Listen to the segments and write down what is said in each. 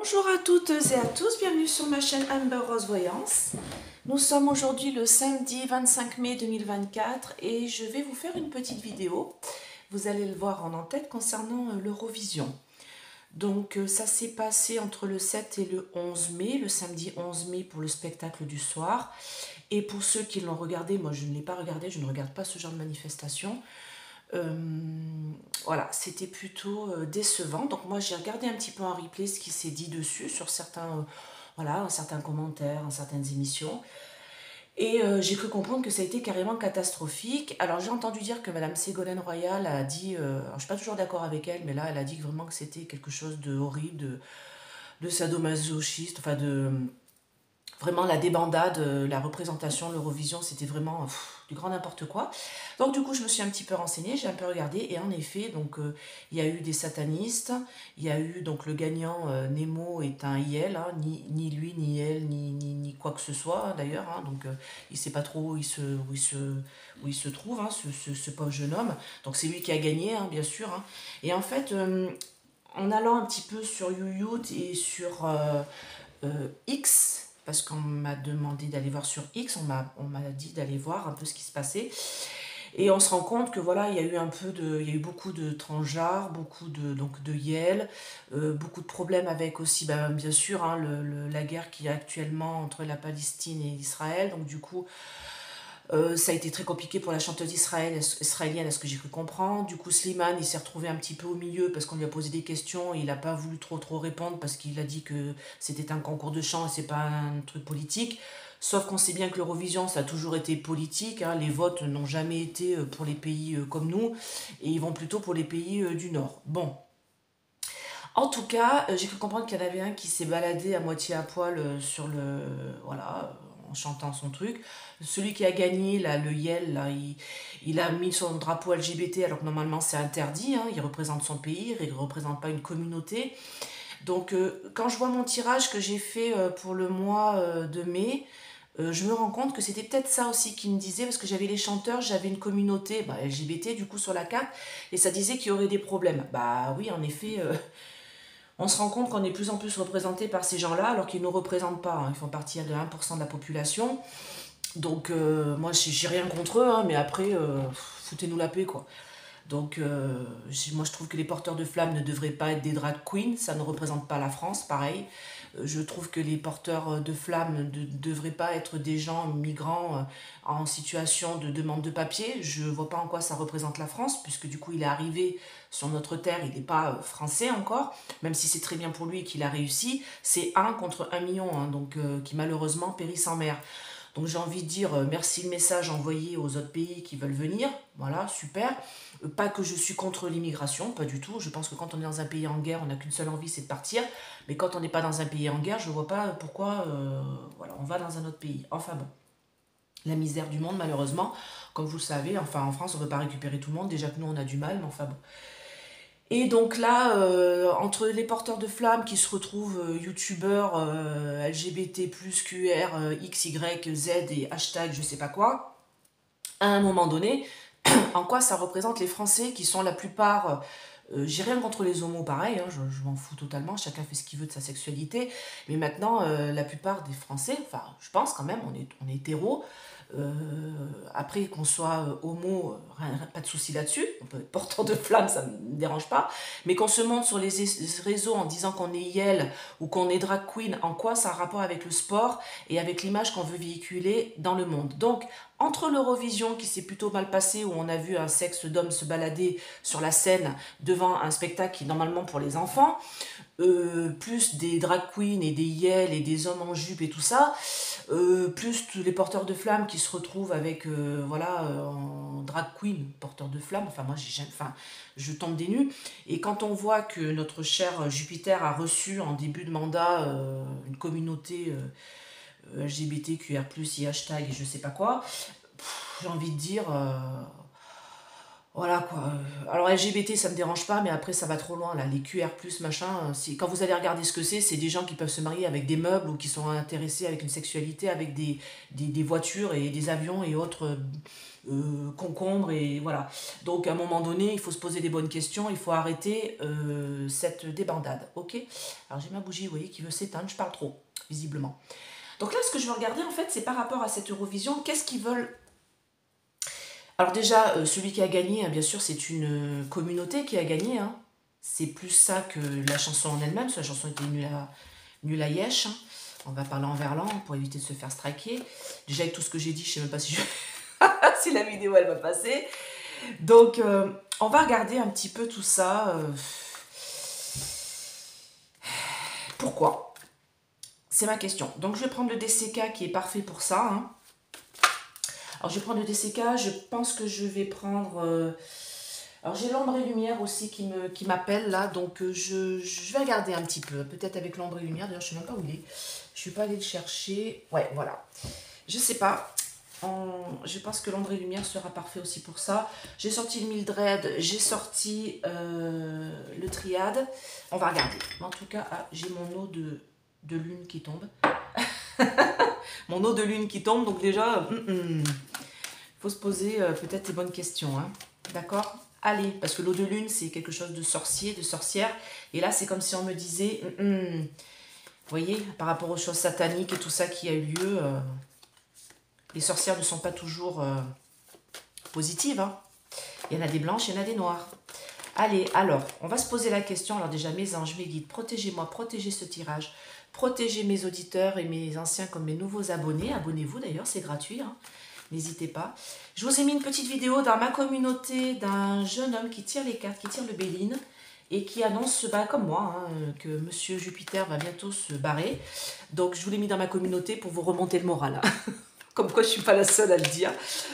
Bonjour à toutes et à tous, bienvenue sur ma chaîne Amber Rose Voyance. Nous sommes aujourd'hui le samedi 25 mai 2024 et je vais vous faire une petite vidéo. Vous allez le voir en en-tête concernant l'Eurovision. Donc ça s'est passé entre le 7 et le 11 mai, le samedi 11 mai pour le spectacle du soir. Et pour ceux qui l'ont regardé, moi je ne l'ai pas regardé, je ne regarde pas ce genre de manifestation. Euh, voilà, c'était plutôt décevant. Donc moi j'ai regardé un petit peu en replay ce qui s'est dit dessus sur certains, voilà, certains commentaires, certaines émissions. Et j'ai cru comprendre que ça a été carrément catastrophique. Alors j'ai entendu dire que Madame Ségolène Royal a dit, alors je suis pas toujours d'accord avec elle, mais là elle a dit vraiment que c'était quelque chose de horrible, de sadomasochiste, enfin de vraiment la débandade, la représentation, l'Eurovision, c'était vraiment du grand n'importe quoi. Donc du coup, je me suis un petit peu renseignée, j'ai un peu regardé, et en effet, donc il y a eu des satanistes, il y a eu donc le gagnant Nemo est un IL, hein, ni lui, ni elle, ni quoi que ce soit hein, d'ailleurs, hein, donc il sait pas trop où il se trouve, hein, ce pauvre jeune homme. Donc c'est lui qui a gagné, hein, bien sûr. Hein. Et en fait, en allant un petit peu sur YouYout et sur X, parce qu'on m'a demandé d'aller voir sur X, on m'a dit d'aller voir un peu ce qui se passait. Et on se rend compte que voilà, il y a eu il y a eu beaucoup de transgenres, beaucoup de Yel, beaucoup de problèmes avec aussi, ben, bien sûr, hein, la guerre qui est actuellement entre la Palestine et Israël. Donc du coup, ça a été très compliqué pour la chanteuse israélienne, à ce que j'ai cru comprendre. Du coup, Slimane, il s'est retrouvé un petit peu au milieu parce qu'on lui a posé des questions et il n'a pas voulu trop répondre parce qu'il a dit que c'était un concours de chant et c'est pas un truc politique. Sauf qu'on sait bien que l'Eurovision, ça a toujours été politique. Hein. Les votes n'ont jamais été pour les pays comme nous et ils vont plutôt pour les pays du Nord. Bon. En tout cas, j'ai cru comprendre qu'il y en avait un qui s'est baladé à moitié à poil sur le. Voilà, en chantant son truc. Celui qui a gagné, là, le Yel, là, il a mis son drapeau LGBT alors que normalement c'est interdit. Hein, il représente son pays, il ne représente pas une communauté. Donc, quand je vois mon tirage que j'ai fait pour le mois de mai, je me rends compte que c'était peut-être ça aussi qui me disait, parce que j'avais les chanteurs, j'avais une communauté bah, LGBT du coup sur la carte, et ça disait qu'il y aurait des problèmes. Bah oui, en effet, on se rend compte qu'on est de plus en plus représenté par ces gens-là, alors qu'ils ne nous représentent pas. Hein. Ils font partie de 1% de la population. Donc, moi, j'ai rien contre eux, hein, mais après, foutez-nous la paix, quoi. Donc, moi, je trouve que les porteurs de flammes ne devraient pas être des drag queens. Ça ne représente pas la France, pareil. Je trouve que les porteurs de flammes ne devraient pas être des gens migrants en situation de demande de papier. Je ne vois pas en quoi ça représente la France, puisque du coup, il est arrivé sur notre terre, il n'est pas français encore, même si c'est très bien pour lui qu'il a réussi. C'est 1 contre 1 million, hein, donc qui malheureusement périssent en mer. Donc j'ai envie de dire merci le message envoyé aux autres pays qui veulent venir. Voilà, super. Pas que je suis contre l'immigration, pas du tout. Je pense que quand on est dans un pays en guerre, on n'a qu'une seule envie, c'est de partir. Mais quand on n'est pas dans un pays en guerre, je ne vois pas pourquoi voilà, on va dans un autre pays. Enfin bon, la misère du monde, malheureusement. Comme vous le savez, enfin en France, on ne veut pas récupérer tout le monde. Déjà que nous, on a du mal, mais enfin bon. Et donc là, entre les porteurs de flammes qui se retrouvent youtubeurs LGBT, QR, X, Y, Z et hashtag je sais pas quoi, à un moment donné, en quoi ça représente les Français qui sont la plupart. J'ai rien contre les homos, pareil, hein, je m'en fous totalement, chacun fait ce qu'il veut de sa sexualité. Mais maintenant, la plupart des Français, enfin, je pense quand même, on est hétéros. Euh, Après, qu'on soit homo, pas de souci là-dessus. On peut être porteur de flammes, ça ne me dérange pas. Mais qu'on se montre sur les réseaux en disant qu'on est Yel ou qu'on est drag queen, en quoi ça a un rapport avec le sport et avec l'image qu'on veut véhiculer dans le monde. Donc, entre l'Eurovision qui s'est plutôt mal passé, où on a vu un sexe d'homme se balader sur la scène devant un spectacle qui est normalement pour les enfants, plus des drag queens et des yels et des hommes en jupe et tout ça, plus tous les porteurs de flammes qui se retrouvent avec, voilà, en drag queen, porteurs de flammes, enfin moi enfin, je tombe des nues. Et quand on voit que notre cher Jupiter a reçu en début de mandat une communauté LGBTQR+, et hashtag et je sais pas quoi, j'ai envie de dire, Voilà quoi. Alors LGBT, ça me dérange pas, mais après ça va trop loin là. Les QR+, machin, quand vous allez regarder ce que c'est des gens qui peuvent se marier avec des meubles ou qui sont intéressés avec une sexualité, avec des voitures et des avions et autres concombres et voilà. Donc à un moment donné, il faut se poser des bonnes questions, il faut arrêter cette débandade, ok? Alors j'ai ma bougie, vous voyez, qui veut s'éteindre, je parle trop, visiblement. Donc là, ce que je veux regarder en fait, c'est par rapport à cette Eurovision, qu'est-ce qu'ils veulent. Alors déjà, celui qui a gagné, hein, bien sûr, c'est une communauté qui a gagné. Hein. C'est plus ça que la chanson en elle-même. La chanson était nulle à Yesh. Hein. On va parler en verlan pour éviter de se faire striker. Déjà, avec tout ce que j'ai dit, je ne sais même pas si la vidéo, elle va passer. Donc, on va regarder un petit peu tout ça. Pourquoi? C'est ma question. Donc, je vais prendre le DCK qui est parfait pour ça. Hein. Alors, je vais prendre le DCK. Je pense que je vais prendre... alors, j'ai l'ombre et lumière aussi qui m'appelle là. Donc, je vais regarder un petit peu. Peut-être avec l'ombre et lumière. D'ailleurs, je ne sais même pas où il est. Je ne suis pas allée le chercher. Ouais, voilà. Je ne sais pas. Je pense que l'ombre et lumière sera parfait aussi pour ça. J'ai sorti le Mildred. J'ai sorti le Triade. On va regarder. En tout cas, j'ai mon eau de lune qui tombe. Mon eau de lune qui tombe. Donc, déjà... faut se poser peut-être les bonnes questions, hein. D'accord? Allez, parce que l'eau de lune, c'est quelque chose de sorcier, de sorcière. Et là, c'est comme si on me disait, vous voyez, par rapport aux choses sataniques et tout ça qui a eu lieu, les sorcières ne sont pas toujours positives. Hein. Il y en a des blanches, il y en a des noires. Allez, alors, on va se poser la question. Alors déjà, mes anges, mes guides, protégez-moi, protégez ce tirage. Protégez mes auditeurs et mes anciens comme mes nouveaux abonnés. Abonnez-vous d'ailleurs, c'est gratuit, hein. N'hésitez pas. Je vous ai mis une petite vidéo dans ma communauté d'un jeune homme qui tire les cartes, qui tire le Béline et qui annonce, comme moi, hein, que Monsieur Jupiter va bientôt se barrer. Donc je vous l'ai mis dans ma communauté pour vous remonter le moral. Hein. Comme quoi je ne suis pas la seule à le dire.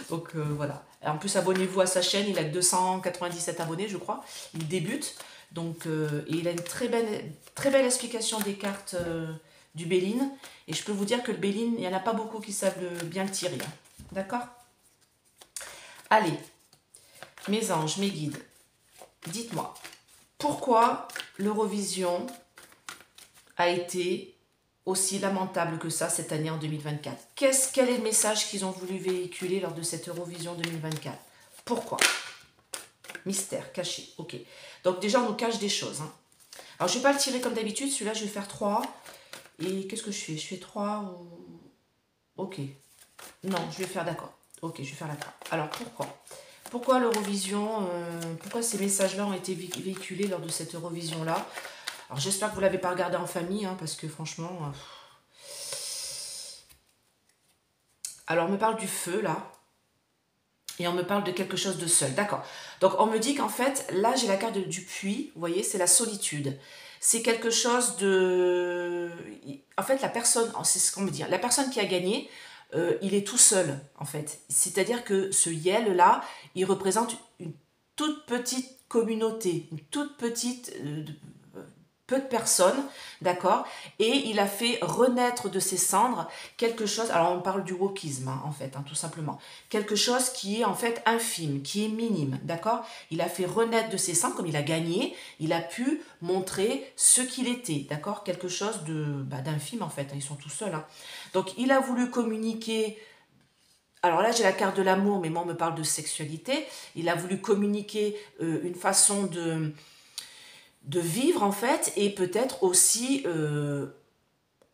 Donc voilà. Et en plus, abonnez-vous à sa chaîne. Il a que 297 abonnés, je crois. Il débute. Donc, et il a une très belle explication des cartes du Béline. Et je peux vous dire que le Béline, il n'y en a pas beaucoup qui savent bien le tirer. Hein. D'accord? Allez, mes anges, mes guides, dites-moi, pourquoi l'Eurovision a été aussi lamentable que ça cette année en 2024? Quel est le message qu'ils ont voulu véhiculer lors de cette Eurovision 2024? Pourquoi? Mystère, caché, ok. Donc déjà, on nous cache des choses. Hein. Alors, je ne vais pas le tirer comme d'habitude, celui-là, je vais faire 3. Et qu'est-ce que je fais? Je fais 3 ou... Ok. Non, je vais faire d'accord. Ok, je vais faire la carte. Alors, pourquoi? Pourquoi l'Eurovision, pourquoi ces messages-là ont été véhiculés lors de cette Eurovision-là? Alors, j'espère que vous ne l'avez pas regardé en famille, hein, parce que franchement... Alors, on me parle du feu, là. Et on me parle de quelque chose de seul. D'accord. Donc, on me dit qu'en fait, là, j'ai la carte du puits. Vous voyez, c'est la solitude. C'est quelque chose de... En fait, la personne... C'est ce qu'on me dit. La personne qui a gagné... il est tout seul, en fait. C'est-à-dire que ce Yel-là, il représente une toute petite communauté, une toute petite... peu de personnes, d'accord? Et il a fait renaître de ses cendres quelque chose... Alors, on parle du wokisme, hein, en fait, hein, tout simplement. Quelque chose qui est, en fait, infime, qui est minime, d'accord? Il a fait renaître de ses cendres, comme il a gagné, il a pu montrer ce qu'il était, d'accord? Quelque chose d'infime, en fait, hein, ils sont tout seuls, hein. Donc, il a voulu communiquer... Alors là, j'ai la carte de l'amour, mais moi, on me parle de sexualité. Il a voulu communiquer une façon de vivre, en fait, et peut-être aussi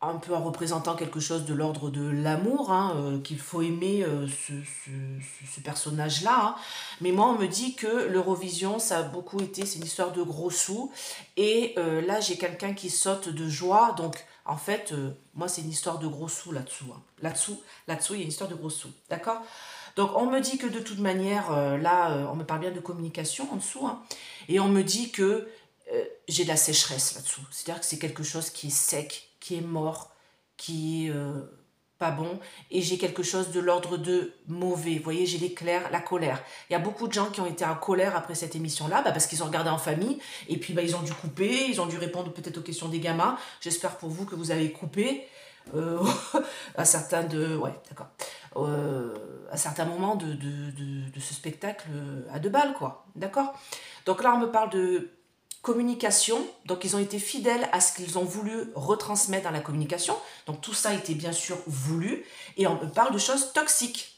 un peu en représentant quelque chose de l'ordre de l'amour, hein, qu'il faut aimer ce personnage-là. Hein. Mais moi, on me dit que l'Eurovision, ça a beaucoup été, c'est une histoire de gros sous. Et là, j'ai quelqu'un qui saute de joie, donc... En fait, moi, c'est une histoire de gros sous là-dessous. Hein. Là-dessous, il y a une histoire de gros sous. D'accord? Donc, on me dit que de toute manière, on me parle bien de communication en dessous. Hein, et on me dit que j'ai de la sécheresse là-dessous. C'est-à-dire que c'est quelque chose qui est sec, qui est mort, qui est pas bon. Et j'ai quelque chose de l'ordre de mauvais. Vous voyez, j'ai l'éclair, la colère. Il y a beaucoup de gens qui ont été en colère après cette émission-là, parce qu'ils ont regardé en famille. Et puis, ils ont dû couper. Ils ont dû répondre peut-être aux questions des gamins. J'espère pour vous que vous avez coupé. À certains de... Ouais, d'accord. à certains moments de ce spectacle à 2 balles, quoi. D'accord? Donc là, on me parle de communication. Donc, ils ont été fidèles à ce qu'ils ont voulu retransmettre dans la communication. Donc, tout ça était bien sûr voulu. Et on me parle de choses toxiques.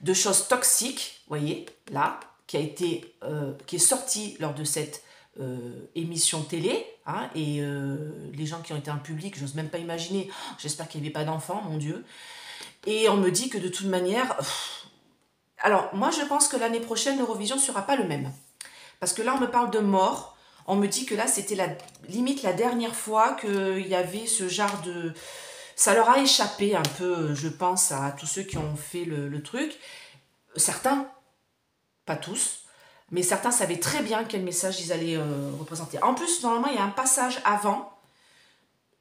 De choses toxiques, vous voyez, là, qui est sortie lors de cette émission télé, hein, et les gens qui ont été en public, j'ose même pas imaginer, j'espère qu'il n'y avait pas d'enfants, mon Dieu, et on me dit que de toute manière, alors moi je pense que l'année prochaine l'Eurovision ne sera pas le même, parce que là on me parle de mort, on me dit que là c'était limite la dernière fois qu'il y avait ce genre de... Ça leur a échappé un peu, je pense, à tous ceux qui ont fait le truc, certains, pas tous, mais certains savaient très bien quel message ils allaient représenter. En plus, normalement, il y a un passage avant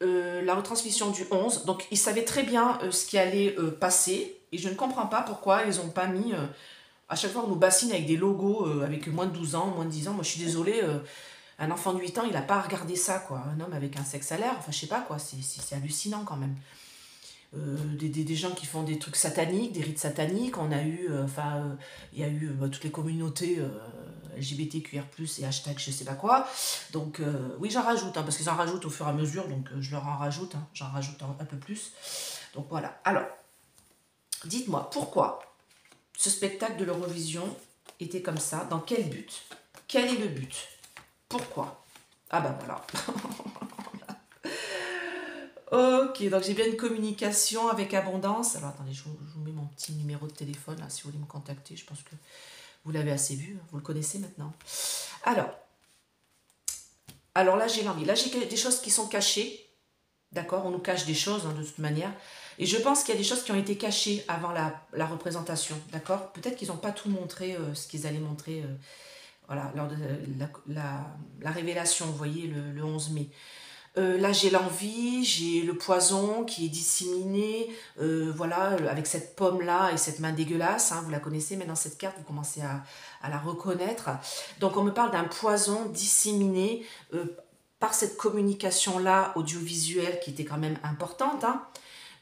la retransmission du 11, donc ils savaient très bien ce qui allait passer, et je ne comprends pas pourquoi ils n'ont pas mis... à chaque fois, on nous bassine avec des logos avec moins de 12 ans, moins de 10 ans. Moi, je suis désolée, un enfant de 8 ans, il n'a pas à regarder ça, quoi. Un homme avec un sexe à l'air, enfin, je sais pas, quoi, c'est hallucinant quand même. Des gens qui font des trucs sataniques, des rites sataniques. On a eu, il y a eu toutes les communautés LGBTQR+, et hashtag je sais pas quoi. Donc, oui, j'en rajoute, hein, parce qu'ils en rajoutent au fur et à mesure, donc je leur en rajoute, hein, j'en rajoute un peu plus. Donc voilà. Alors, dites-moi, pourquoi ce spectacle de l'Eurovision était comme ça? Dans quel but? Quel est le but? Pourquoi? Ah ben voilà. Ok, donc j'ai bien une communication avec abondance. Alors attendez, je vous mets mon petit numéro de téléphone là, si vous voulez me contacter. Je pense que vous l'avez assez vu, vous le connaissez maintenant. Alors là j'ai l'envie. Là j'ai des choses qui sont cachées. D'accord? On nous cache des choses hein, de toute manière. Et je pense qu'il y a des choses qui ont été cachées avant la représentation. D'accord? Peut-être qu'ils n'ont pas tout montré, ce qu'ils allaient montrer voilà, lors de la révélation, vous voyez, le 11 mai. Là, j'ai l'envie, j'ai le poison qui est disséminé, voilà, avec cette pomme-là et cette main dégueulasse, hein, vous la connaissez maintenant cette carte, vous commencez à la reconnaître. Donc, on me parle d'un poison disséminé par cette communication-là audiovisuelle qui était quand même importante, hein.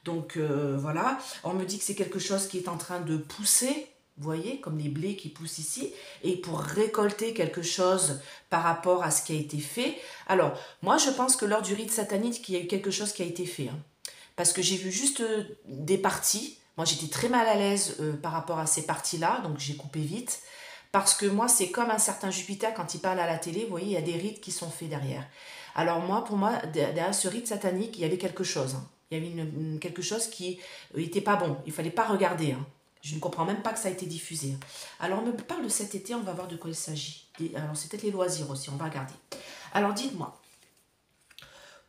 Donc, voilà, on me dit que c'est quelque chose qui est en train de pousser, vous voyez, comme les blés qui poussent ici, et pour récolter quelque chose par rapport à ce qui a été fait. Alors, moi, je pense que lors du rite satanique, il y a eu quelque chose qui a été fait. Hein, parce que j'ai vu juste des parties. Moi, j'étais très mal à l'aise par rapport à ces parties-là, donc j'ai coupé vite. Parce que moi, c'est comme un certain Jupiter, quand il parle à la télé, vous voyez, il y a des rites qui sont faits derrière. Alors moi, pour moi, derrière ce rite satanique, il y avait quelque chose. Hein. Il y avait quelque chose qui n'était pas bon. Il ne fallait pas regarder. Hein. Je ne comprends même pas que ça a été diffusé. Alors, on me parle de cet été, on va voir de quoi il s'agit. Alors, c'est peut-être les loisirs aussi, on va regarder. Alors, dites-moi,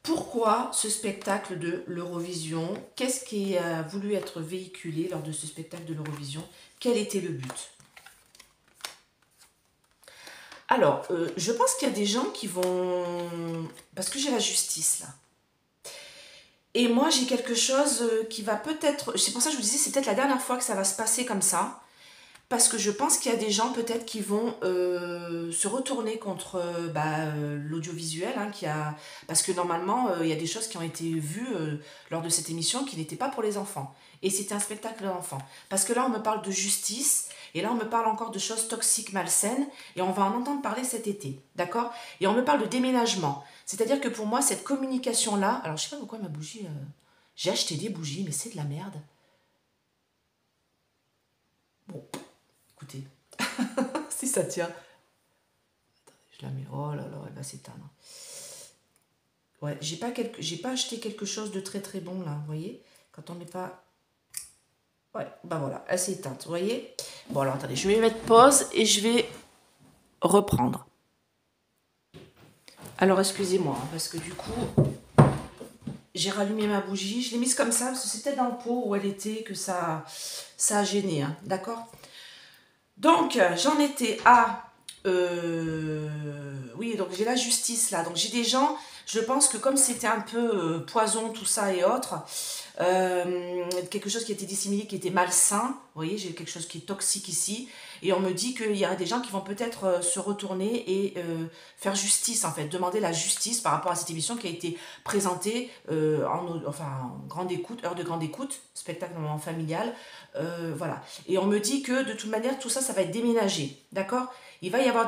pourquoi ce spectacle de l'Eurovision? Qu'est-ce qui a voulu être véhiculé lors de ce spectacle de l'Eurovision? Quel était le but? Alors, je pense qu'il y a des gens qui vont... Parce que j'ai la justice, là. Et moi, j'ai quelque chose qui va peut-être... C'est pour ça que je vous disais, c'est peut-être la dernière fois que ça va se passer comme ça. Parce que je pense qu'il y a des gens peut-être qui vont se retourner contre l'audiovisuel. Hein, parce que normalement, il y a des choses qui ont été vues lors de cette émission qui n'étaient pas pour les enfants. Et c'était un spectacle d'enfants. Parce que là, on me parle de justice. Et là, on me parle encore de choses toxiques, malsaines. Et on va en entendre parler cet été. D'accord? Et on me parle de déménagement. C'est-à-dire que pour moi, cette communication-là... Alors, je ne sais pas pourquoi ma bougie... J'ai acheté des bougies, mais c'est de la merde. Bon... Écoutez, si ça tient. Attendez, je la mets. Oh là là, elle va s'éteindre. Ouais, j'ai pas acheté quelque chose de très très bon là, vous voyez. Quand on met pas... Ouais, bah voilà, elle s'est éteinte, vous voyez. Bon alors attendez, je vais mettre pause et je vais reprendre. Alors excusez-moi, hein, parce que du coup, j'ai rallumé ma bougie. Je l'ai mise comme ça, parce que c'était dans le pot où elle était que ça a gêné, hein, d'accord? Donc, j'en étais à... oui, donc j'ai la justice là. Donc, j'ai des gens... Je pense que comme c'était un peu poison, tout ça et autres, quelque chose qui était disséminé, qui était malsain, vous voyez, j'ai quelque chose qui est toxique ici, et on me dit qu'il y a des gens qui vont peut-être se retourner et faire justice, en fait, demander la justice par rapport à cette émission qui a été présentée en grande écoute, heure de grande écoute, spectacle familial, voilà. Et on me dit que de toute manière, tout ça, ça va être déménagé, d'accord? Il va y avoir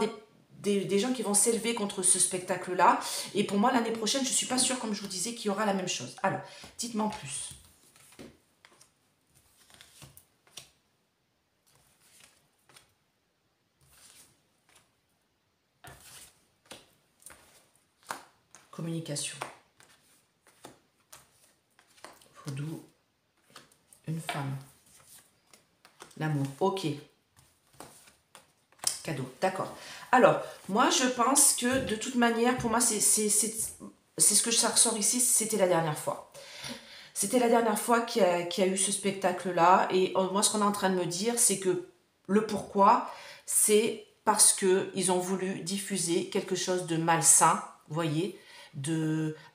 des gens qui vont s'élever contre ce spectacle-là. Et pour moi, l'année prochaine, je ne suis pas sûre, comme je vous disais, qu'il y aura la même chose. Alors, dites-moi en plus. Communication. Vaudou. Une femme. L'amour. Ok. Cadeau. D'accord. Alors, moi, je pense que de toute manière, pour moi, c'est ce que ça ressort ici, c'était la dernière fois. C'était la dernière fois qu'il y a eu ce spectacle-là. Et moi, ce qu'on est en train de me dire, c'est que le pourquoi, c'est parce qu'ils ont voulu diffuser quelque chose de malsain, vous voyez,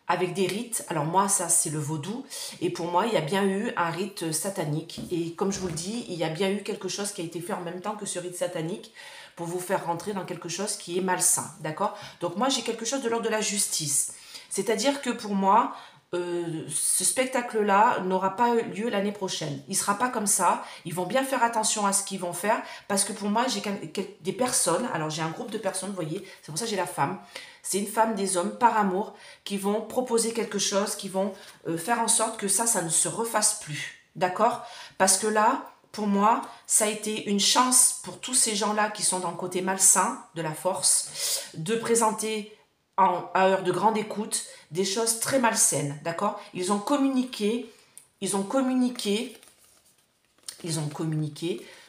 avec des rites. Alors moi, ça, c'est le vaudou. Et pour moi, il y a bien eu un rite satanique. Et comme je vous le dis, il y a bien eu quelque chose qui a été fait en même temps que ce rite satanique pour vous faire rentrer dans quelque chose qui est malsain, d'accord? Donc moi, j'ai quelque chose de l'ordre de la justice. C'est-à-dire que pour moi, ce spectacle-là n'aura pas lieu l'année prochaine. Il ne sera pas comme ça. Ils vont bien faire attention à ce qu'ils vont faire parce que pour moi, j'ai des personnes, alors j'ai un groupe de personnes, vous voyez, c'est pour ça que j'ai la femme. C'est une femme, des hommes, par amour, qui vont proposer quelque chose, qui vont faire en sorte que ça ne se refasse plus. D'accord? Parce que là, pour moi, ça a été une chance pour tous ces gens-là qui sont dans le côté malsain de la force, de présenter à heure de grande écoute des choses très malsaines, d'accord? Ils ont communiqué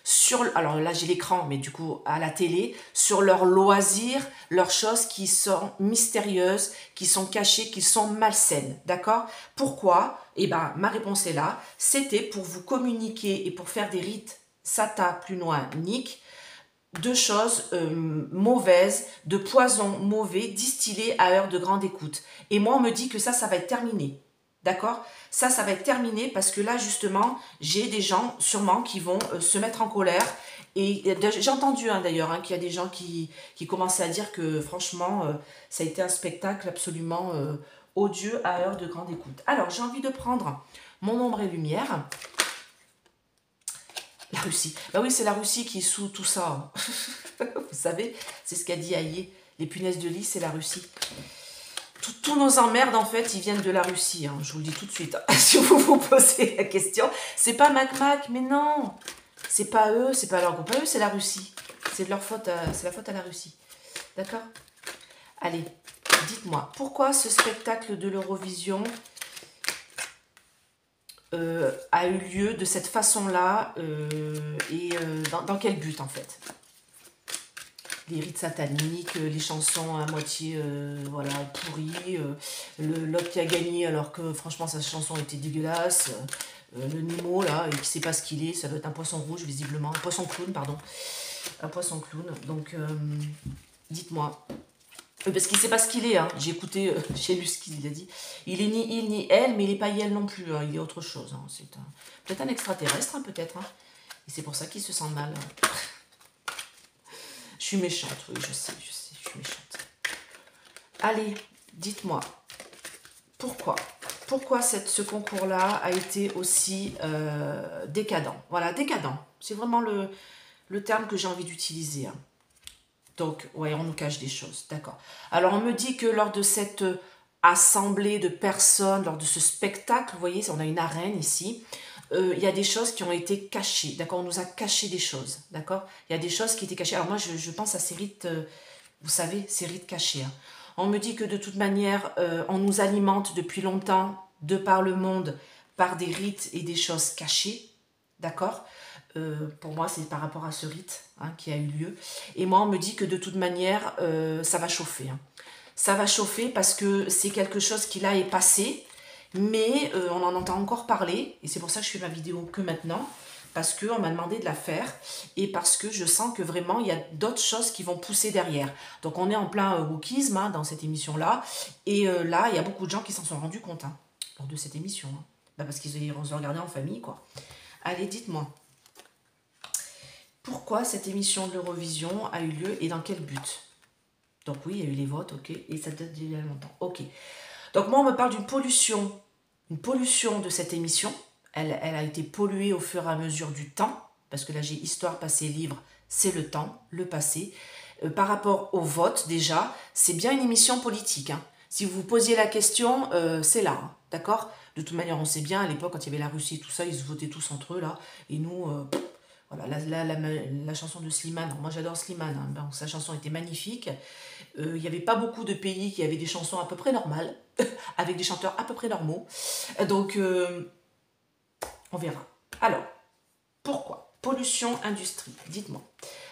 sur, alors là j'ai l'écran, mais du coup à la télé, sur leurs loisirs, leurs choses qui sont mystérieuses, qui sont cachées, qui sont malsaines, d'accord? Pourquoi? Eh bien, ma réponse est là, c'était pour vous communiquer et pour faire des rites sata plus loin nique, de choses mauvaises, de poisons mauvais distillés à heure de grande écoute. Et moi, on me dit que ça va être terminé. D'accord? Ça va être terminé parce que là, justement, j'ai des gens, sûrement, qui vont se mettre en colère. Et j'ai entendu, d'ailleurs, qu'il y a des gens qui commençaient à dire que, franchement, ça a été un spectacle absolument odieux à heure de grande écoute. Alors, j'ai envie de prendre mon ombre et lumière. La Russie. Bah oui, c'est la Russie qui est sous tout ça. Vous savez, c'est ce qu'a dit Aïe. Les punaises de lit, c'est la Russie. Tous nos emmerdes, en fait, ils viennent de la Russie. Hein. Je vous le dis tout de suite. Si vous vous posez la question, c'est pas Mac, mais non. C'est pas eux, c'est pas leur groupe. Eux, c'est la Russie. C'est de leur faute, c'est la faute à la Russie. D'accord? Allez, dites-moi, pourquoi ce spectacle de l'Eurovision a eu lieu de cette façon-là et dans quel but en fait? Les rites sataniques, les chansons à moitié voilà, pourries, l'autre qui a gagné alors que franchement sa chanson était dégueulasse, le Nemo là, et qui sait pas ce qu'il est, ça doit être un poisson rouge visiblement, un poisson clown pardon, un poisson clown, donc dites-moi. Parce qu'il ne sait pas ce qu'il est, hein. J'ai écouté, j'ai lu ce qu'il a dit. Il est ni il ni elle, mais il n'est pas elle non plus, hein. Il est autre chose. Hein. C'est peut-être un extraterrestre, hein, peut-être. Hein. Et c'est pour ça qu'il se sent mal. Je suis méchante, oui, je sais, je suis méchante. Allez, dites-moi, pourquoi ce concours-là a été aussi décadent? Voilà, décadent. C'est vraiment le terme que j'ai envie d'utiliser, hein. Donc, ouais, on nous cache des choses, d'accord. Alors, on me dit que lors de cette assemblée de personnes, lors de ce spectacle, vous voyez, on a une arène ici, il y a des choses qui ont été cachées, d'accord. On nous a caché des choses, d'accord. Il y a des choses qui étaient cachées. Alors moi, je pense à ces rites, vous savez, ces rites cachés. Hein. On me dit que de toute manière, on nous alimente depuis longtemps, de par le monde, par des rites et des choses cachées, d'accord. Pour moi, c'est par rapport à ce rite qui a eu lieu. Et moi, on me dit que de toute manière, ça va chauffer. Hein. Ça va chauffer parce que c'est quelque chose qui là est passé, mais on en entend encore parler. Et c'est pour ça que je fais ma vidéo que maintenant. parce qu'on m'a demandé de la faire et parce que je sens que vraiment il y a d'autres choses qui vont pousser derrière. Donc on est en plein wokisme hein, dans cette émission-là. Et là, il y a beaucoup de gens qui s'en sont rendus compte hein, lors de cette émission. Hein. Bah, parce qu'ils ont regardé en famille, quoi. Allez, dites-moi. Pourquoi cette émission de l'Eurovision a eu lieu et dans quel but? Donc oui, il y a eu les votes, ok. Et ça date d'il y a longtemps, ok. Donc moi, on me parle d'une pollution. Une pollution de cette émission. Elle a été polluée au fur et à mesure du temps. Parce que là, j'ai histoire, passé, livre. C'est le temps, le passé. Par rapport au vote, déjà, c'est bien une émission politique. Hein. Si vous vous posiez la question, c'est là. Hein, d'accord? De toute manière, on sait bien, à l'époque, quand il y avait la Russie et tout ça, ils se votaient tous entre eux, là. Et nous... voilà, la chanson de Slimane, moi j'adore Slimane, hein, bon, sa chanson était magnifique. Il n'y avait pas beaucoup de pays qui avaient des chansons à peu près normales, avec des chanteurs à peu près normaux. Donc, on verra. Alors, pourquoi? Pollution, industrie, dites-moi.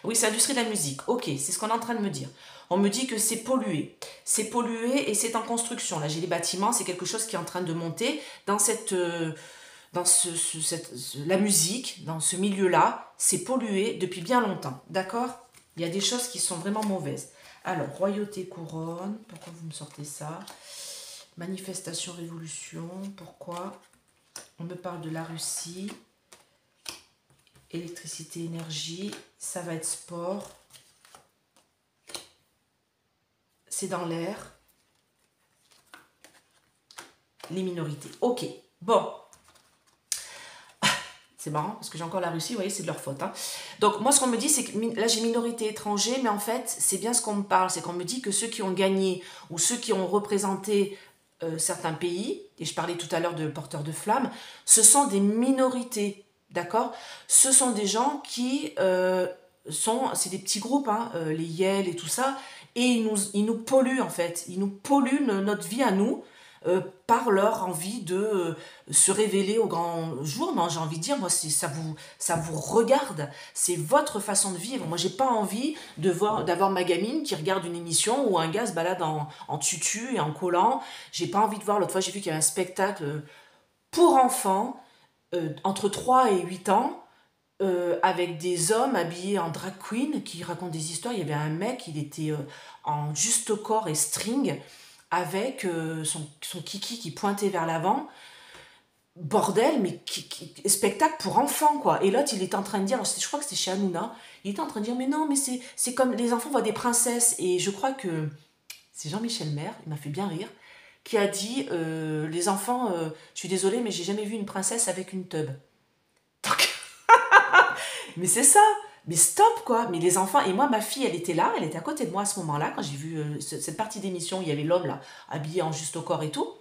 Oui, c'est industrie de la musique, ok, c'est ce qu'on est en train de me dire. On me dit que c'est pollué. C'est pollué et c'est en construction. Là, j'ai les bâtiments, c'est quelque chose qui est en train de monter dans cette... dans la musique, dans ce milieu-là, c'est pollué depuis bien longtemps, d'accord? Il y a des choses qui sont vraiment mauvaises. Alors, royauté, couronne, pourquoi vous me sortez ça? Manifestation, révolution, pourquoi? On me parle de la Russie, électricité, énergie, ça va être sport, c'est dans l'air, les minorités. Ok, bon. C'est marrant, parce que j'ai encore la Russie, vous voyez, c'est de leur faute. Hein. Donc, moi, ce qu'on me dit, c'est que là, j'ai minorité étranger, mais en fait, c'est bien ce qu'on me parle. C'est qu'on me dit que ceux qui ont gagné ou ceux qui ont représenté certains pays, et je parlais tout à l'heure de porteurs de flammes, ce sont des minorités, d'accord? Ce sont des gens qui c'est des petits groupes, hein, les Yel et tout ça, et ils nous polluent, en fait. Ils nous polluent notre vie à nous, par leur envie de se révéler au grand jour. Non, j'ai envie de dire, moi, ça vous regarde. C'est votre façon de vivre. Moi, j'ai pas envie d'avoir ma gamine qui regarde une émission où un gars se balade en tutu et en collant. J'ai pas envie de voir. L'autre fois, j'ai vu qu'il y avait un spectacle pour enfants entre 3 et 8 ans. Avec des hommes habillés en drag queen qui racontent des histoires. Il y avait un mec, il était en juste corps et string avec son kiki qui pointait vers l'avant. Bordel, mais spectacle pour enfants, quoi. Et l'autre, il était en train de dire, je crois que c'était chez Hanouna, il était en train de dire, mais non, mais c'est comme les enfants voient des princesses. Et je crois que c'est Jean-Michel Maire, il m'a fait bien rire, qui a dit, les enfants, je suis désolée, mais j'ai jamais vu une princesse avec une teub. Donc, mais c'est ça. Mais stop, quoi. Mais les enfants... Et moi, ma fille, elle était là. Elle était à côté de moi à ce moment-là, quand j'ai vu cette partie d'émission. Il y avait l'homme, là, habillé en juste au corps et tout.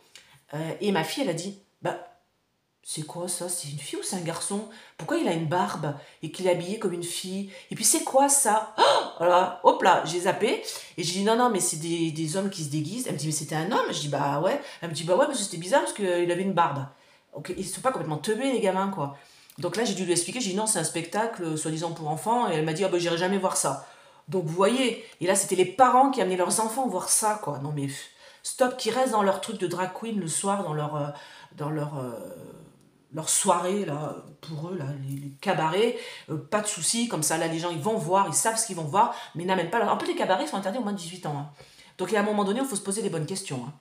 Et ma fille, elle a dit, bah, c'est quoi ça? C'est une fille ou c'est un garçon? Pourquoi il a une barbe et qu'il est habillé comme une fille? Et puis, c'est quoi ça? Oh, voilà, hop là, j'ai zappé. Et j'ai dit, non, non, mais c'est des hommes qui se déguisent. Elle me dit, mais c'était un homme? Je dis, bah ouais. Elle me dit, bah ouais, parce que c'était bizarre parce qu'il avait une barbe. Ok, ils ne sont pas complètement teubés, les gamins, quoi. Donc là, j'ai dû lui expliquer, j'ai dit non, c'est un spectacle soi-disant pour enfants, et elle m'a dit, ah ben j'irai jamais voir ça. Donc vous voyez, et là c'était les parents qui amenaient leurs enfants voir ça, quoi. Non mais stop, qui restent dans leur truc de drag queen le soir, dans leur soirée, là, pour eux, là, les cabarets, pas de soucis, comme ça, là, les gens, ils vont voir, ils savent ce qu'ils vont voir, mais n'amènent pas leur... En plus, les cabarets sont interdits au moins de 18 ans. Hein. Donc à un moment donné, il faut se poser les bonnes questions. Hein.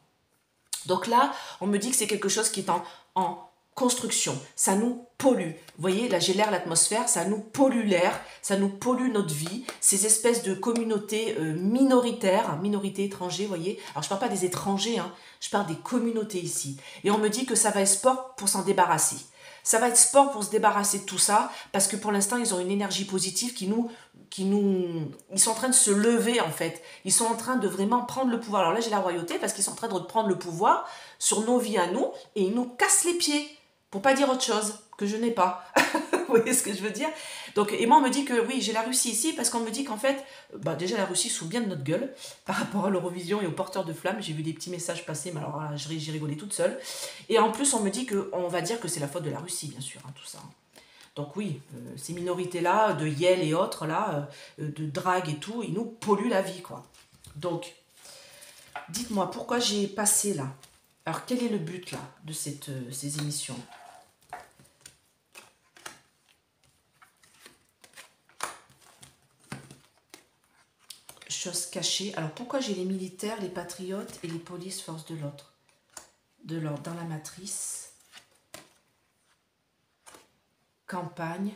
Donc là, on me dit que c'est quelque chose qui est en construction. Ça nous pollue. Vous voyez, là j'ai l'air, l'atmosphère, ça nous pollue l'air, ça nous pollue notre vie. Ces espèces de communautés minoritaires, minorités étrangères, vous voyez. Alors je ne parle pas des étrangers, hein, je parle des communautés ici. Et on me dit que ça va être sport pour s'en débarrasser. Ça va être sport pour se débarrasser de tout ça, parce que pour l'instant, ils ont une énergie positive ils sont en train de se lever, en fait. Ils sont en train de vraiment prendre le pouvoir. Alors là, j'ai la royauté, parce qu'ils sont en train de prendre le pouvoir sur nos vies à nous, et ils nous cassent les pieds, pour pas dire autre chose, que je n'ai pas. Vous voyez ce que je veux dire? Donc, et moi, on me dit que oui, j'ai la Russie ici, parce qu'on me dit qu'en fait, bah, déjà, la Russie se fout bien de notre gueule, par rapport à l'Eurovision et aux porteurs de flammes. J'ai vu des petits messages passer, mais alors là, j'ai rigolé toute seule. Et en plus, on me dit qu'on va dire que c'est la faute de la Russie, bien sûr, hein, tout ça. Donc oui, ces minorités-là, de Yel et autres, là, de drague et tout, ils nous polluent la vie, quoi. Donc, dites-moi, pourquoi j'ai passé là? Alors, quel est le but, là, de ces émissions? choses cachées. Alors, pourquoi j'ai les militaires, les patriotes et les polices forces de l'ordre dans la matrice. Campagne.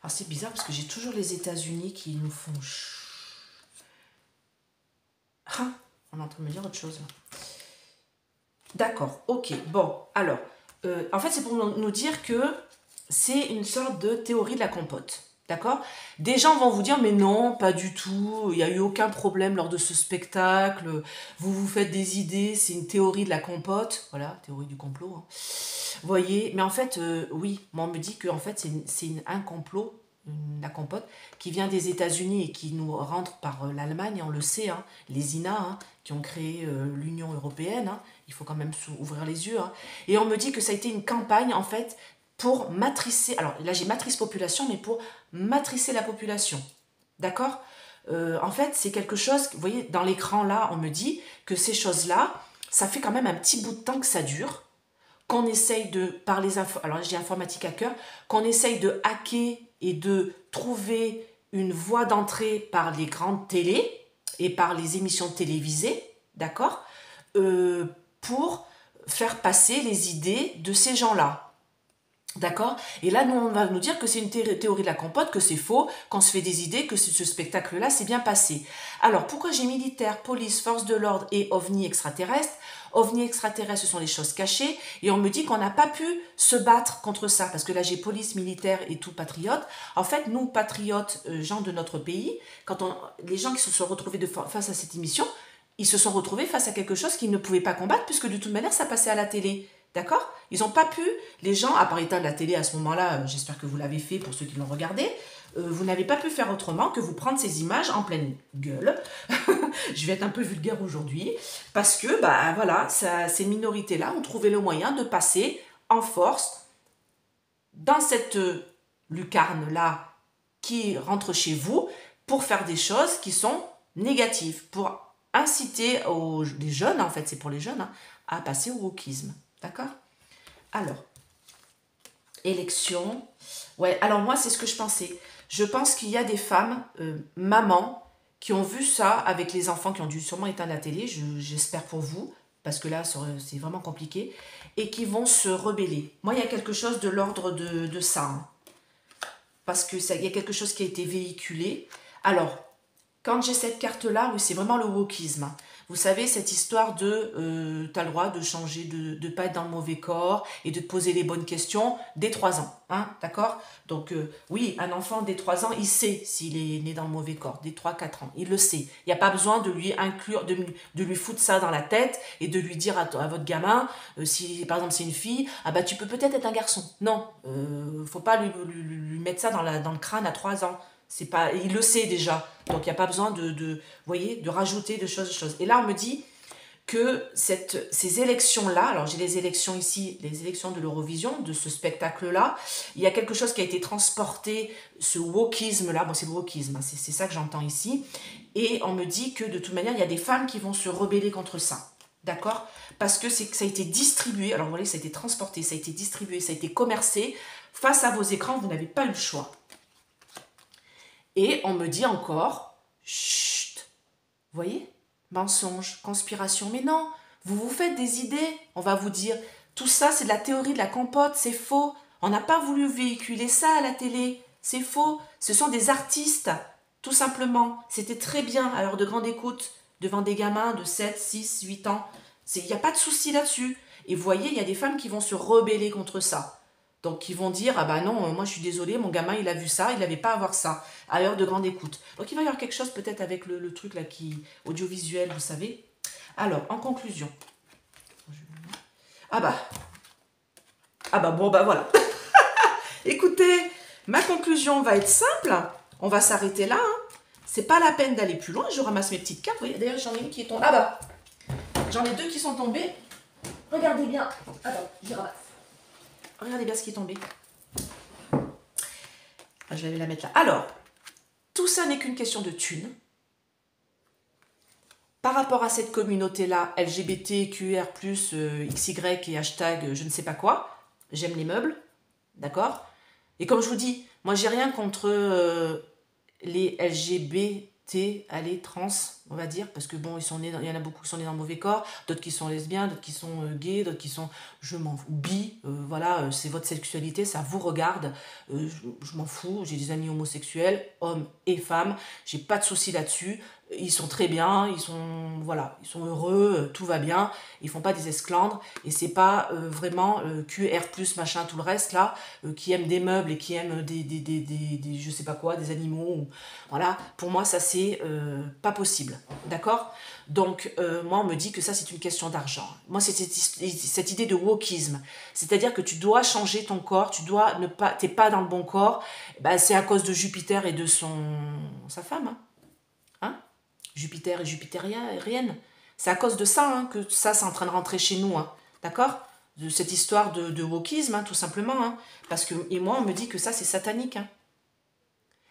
Alors, c'est bizarre parce que j'ai toujours les États-Unis qui nous font... Ah, on est en train de me dire autre chose. D'accord, ok. Bon, alors, en fait, c'est pour nous dire que c'est une sorte de théorie de la compote. D'accord? Des gens vont vous dire, mais non, pas du tout, il n'y a eu aucun problème lors de ce spectacle, vous vous faites des idées, c'est une théorie de la compote. Voilà, théorie du complot. Hein. Vous voyez, mais en fait, oui, moi on me dit que en fait, c'est un complot, la compote, qui vient des États-Unis et qui nous rentre par l'Allemagne, on le sait, hein, les INA, hein, qui ont créé l'Union européenne, hein, il faut quand même ouvrir les yeux. Hein. Et on me dit que ça a été une campagne, en fait, pour matricer, alors là j'ai matrice population, mais pour matricer la population. D'accord? En fait, c'est quelque chose, vous voyez, dans l'écran là, on me dit que ces choses-là, ça fait quand même un petit bout de temps que ça dure, qu'on essaye de, par les alors j'ai informatique à cœur, qu'on essaye de hacker et de trouver une voie d'entrée par les grandes télés et par les émissions télévisées, d'accord, pour faire passer les idées de ces gens-là. D'accord? Et là, nous, on va nous dire que c'est une théorie de la compote, que c'est faux, qu'on se fait des idées, que ce spectacle-là s'est bien passé. Alors, pourquoi j'ai militaire, police, force de l'ordre et ovni extraterrestre? OVNI extraterrestres, ce sont les choses cachées, et on me dit qu'on n'a pas pu se battre contre ça, parce que là, j'ai police, militaire et tout patriote. En fait, nous, patriotes, gens de notre pays, les gens qui se sont retrouvés face à cette émission, ils se sont retrouvés face à quelque chose qu'ils ne pouvaient pas combattre, puisque de toute manière, ça passait à la télé. D'accord? Ils n'ont pas pu, les gens, à part éteindre la télé à ce moment-là, j'espère que vous l'avez fait pour ceux qui l'ont regardé, vous n'avez pas pu faire autrement que vous prendre ces images en pleine gueule. Je vais être un peu vulgaire aujourd'hui, parce que, bah voilà, ces minorités-là ont trouvé le moyen de passer en force dans cette lucarne-là qui rentre chez vous pour faire des choses qui sont négatives, pour inciter les jeunes, en fait, c'est pour les jeunes, hein, à passer au wokisme. D'accord? Alors, élection. Ouais, alors moi, c'est ce que je pensais. Je pense qu'il y a des femmes, mamans, qui ont vu ça avec les enfants qui ont dû sûrement éteindre la télé, j'espère pour vous, parce que là, c'est vraiment compliqué, et qui vont se rebeller. Moi, il y a quelque chose de l'ordre de ça. Hein, parce qu'il y a quelque chose qui a été véhiculé. Alors, quand j'ai cette carte-là, oui, c'est vraiment le wokisme. Hein. Vous savez, cette histoire de tu as le droit de changer, de ne pas être dans le mauvais corps et de te poser les bonnes questions dès 3 ans. Hein, d'accord? Donc, oui, un enfant dès 3 ans, il sait s'il est né dans le mauvais corps, dès 3-4 ans. Il le sait. Il n'y a pas besoin de lui inclure, de lui foutre ça dans la tête et de lui dire à votre gamin, si par exemple c'est une fille, ah bah tu peux peut-être être un garçon. Non, faut pas lui mettre ça dans le crâne à 3 ans. C'est pas, il le sait déjà, donc il n'y a pas besoin voyez, de rajouter de choses. Et là, on me dit que ces élections-là, alors j'ai les élections ici, les élections de l'Eurovision, de ce spectacle-là, il y a quelque chose qui a été transporté, ce wokisme-là, bon c'est le wokisme, hein, c'est ça que j'entends ici, et on me dit que de toute manière, il y a des femmes qui vont se rebeller contre ça. D'accord? Parce que ça a été distribué, alors vous voyez, ça a été transporté, ça a été distribué, ça a été commercé, face à vos écrans, vous n'avez pas eu le choix. Et on me dit encore, chut, vous voyez, mensonge, conspiration, mais non, vous vous faites des idées, on va vous dire, tout ça c'est de la théorie de la compote, c'est faux, on n'a pas voulu véhiculer ça à la télé, c'est faux, ce sont des artistes, tout simplement, c'était très bien à l'heure de grande écoute, devant des gamins de 7, 6, 8 ans, il n'y a pas de souci là-dessus, et vous voyez, il y a des femmes qui vont se rebeller contre ça. Donc, ils vont dire, ah bah non, moi je suis désolée, mon gamin il a vu ça, il n'avait pas à voir ça, à l'heure de grande écoute. Donc, il va y avoir quelque chose peut-être avec le truc là audiovisuel, vous savez. Alors, en conclusion. Ah bah bon, bah voilà. Écoutez, ma conclusion va être simple, on va s'arrêter là. Hein. C'est pas la peine d'aller plus loin, je ramasse mes petites cartes. Vous voyez, d'ailleurs, j'en ai une qui est tombée. Ah bah, j'en ai 2 qui sont tombées. Regardez bien. Attends, je ramasse. Regardez bien ce qui est tombé. Je vais la mettre là. Alors, tout ça n'est qu'une question de thunes. Par rapport à cette communauté-là, LGBTQR+, XY et hashtag je ne sais pas quoi, j'aime les meubles, d'accord? Et comme je vous dis, moi j'ai rien contre les LGBT, allez, trans, on va dire, parce que bon, ils sont nés il y en a beaucoup qui sont nés dans le mauvais corps, d'autres qui sont lesbiens, d'autres qui sont gays, d'autres qui sont, je m'en fous, bi, voilà, c'est votre sexualité, ça vous regarde, je m'en fous, j'ai des amis homosexuels, hommes et femmes, j'ai pas de soucis là-dessus, ils sont très bien, ils sont, voilà, ils sont heureux, tout va bien, ils font pas des esclandres, et c'est pas vraiment QR+, machin, tout le reste là, qui aiment des meubles et qui aiment des je sais pas quoi, des animaux, ou, voilà, pour moi ça c'est pas possible, d'accord? Donc moi on me dit que ça c'est une question d'argent. Moi c'est cette idée de wokisme, c'est-à-dire que tu dois changer ton corps, tu dois ne pas, t'es pas dans le bon corps, bah, c'est à cause de Jupiter et de sa femme, hein? Jupiter et Jupitérienne. C'est à cause de ça hein, que ça c'est en train de rentrer chez nous, hein, d'accord? De cette histoire de wokisme, hein, tout simplement, hein, parce que, et moi on me dit que ça c'est satanique, hein.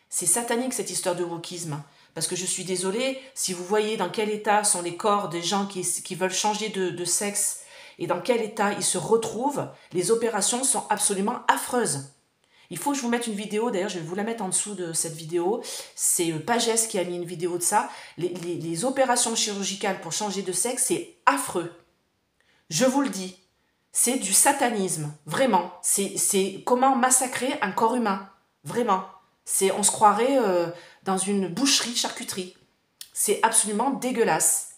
C'est satanique cette histoire de wokisme. Parce que je suis désolée, si vous voyez dans quel état sont les corps des gens qui veulent changer de sexe et dans quel état ils se retrouvent, les opérations sont absolument affreuses. Il faut que je vous mette une vidéo, d'ailleurs je vais vous la mettre en dessous de cette vidéo. C'est Pagès qui a mis une vidéo de ça. Les opérations chirurgicales pour changer de sexe, c'est affreux. Je vous le dis, c'est du satanisme, vraiment. C'est comment massacrer un corps humain, vraiment. On se croirait dans une boucherie, charcuterie. C'est absolument dégueulasse.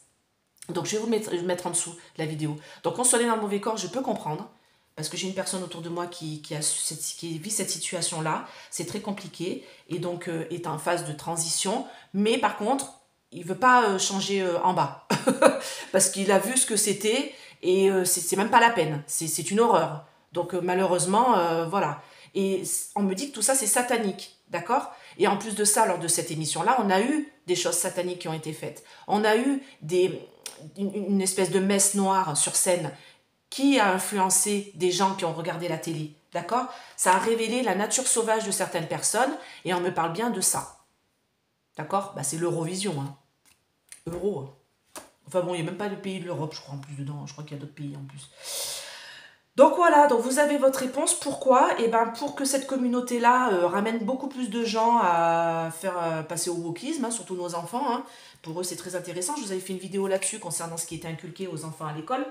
Donc je vais vous mettre en dessous la vidéo. Donc on se met dans le mauvais corps, je peux comprendre. Parce que j'ai une personne autour de moi qui vit cette situation-là. C'est très compliqué. Et donc est en phase de transition. Mais par contre, il ne veut pas changer en bas. Parce qu'il a vu ce que c'était. Et c'est même pas la peine. C'est une horreur. Donc malheureusement, voilà. Et on me dit que tout ça, c'est satanique. D'accord? Et en plus de ça, lors de cette émission-là, on a eu des choses sataniques qui ont été faites. On a eu une espèce de messe noire sur scène qui a influencé des gens qui ont regardé la télé. D'accord? Ça a révélé la nature sauvage de certaines personnes et on me parle bien de ça. D'accord? Bah, c'est l'Eurovision. Hein. Euro. Hein. Enfin bon, il n'y a même pas de pays de l'Europe, je crois, en plus dedans. Je crois qu'il y a d'autres pays en plus. Donc voilà, donc vous avez votre réponse. Pourquoi? Eh ben pour que cette communauté-là ramène beaucoup plus de gens à faire passer au wokisme, hein, surtout nos enfants. Hein. Pour eux, c'est très intéressant. Je vous avais fait une vidéo là-dessus concernant ce qui était inculqué aux enfants à l'école.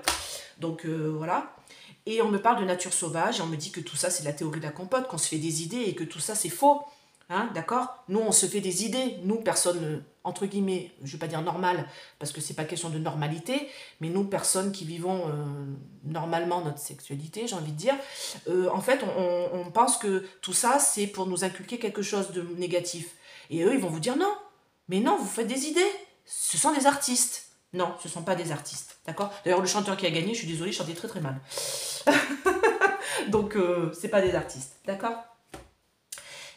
Donc voilà. Et on me parle de nature sauvage et on me dit que tout ça, c'est la théorie de la compote, qu'on se fait des idées et que tout ça, c'est faux. Hein, d'accord? Nous, on se fait des idées. Nous, personne, entre guillemets, je ne vais pas dire normale, parce que c'est pas question de normalité, mais nous, personnes qui vivons normalement notre sexualité, j'ai envie de dire, en fait, on pense que tout ça, c'est pour nous inculquer quelque chose de négatif. Et eux, ils vont vous dire non. Mais non, vous faites des idées. Ce sont des artistes. Non, ce ne sont pas des artistes. D'accord? D'ailleurs, le chanteur qui a gagné, je suis désolée, il chantait très très mal. Donc, c'est pas des artistes. D'accord?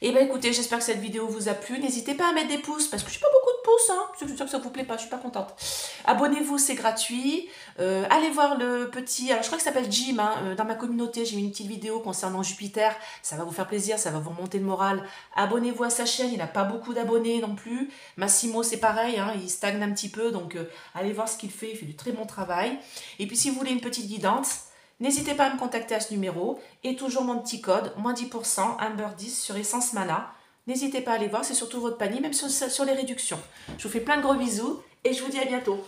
Et bien écoutez, j'espère que cette vidéo vous a plu. N'hésitez pas à mettre des pouces, parce que je n'ai pas beaucoup de pouces, hein. Je suis sûre que ça ne vous plaît pas, je suis pas contente. Abonnez-vous, c'est gratuit. Allez voir le petit, alors je crois que ça s'appelle Jim, hein. Dans ma communauté, j'ai mis une petite vidéo concernant Jupiter. Ça va vous faire plaisir, ça va vous remonter le moral. Abonnez-vous à sa chaîne, il n'a pas beaucoup d'abonnés non plus. Massimo, c'est pareil, hein, il stagne un petit peu, donc allez voir ce qu'il fait du très bon travail. Et puis si vous voulez une petite guidance, n'hésitez pas à me contacter à ce numéro et toujours mon petit code, moins 10%, Amber 10 sur Essence Mana. N'hésitez pas à aller voir, c'est surtout votre panier, même sur les réductions. Je vous fais plein de gros bisous et je vous dis à bientôt.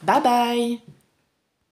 Bye bye!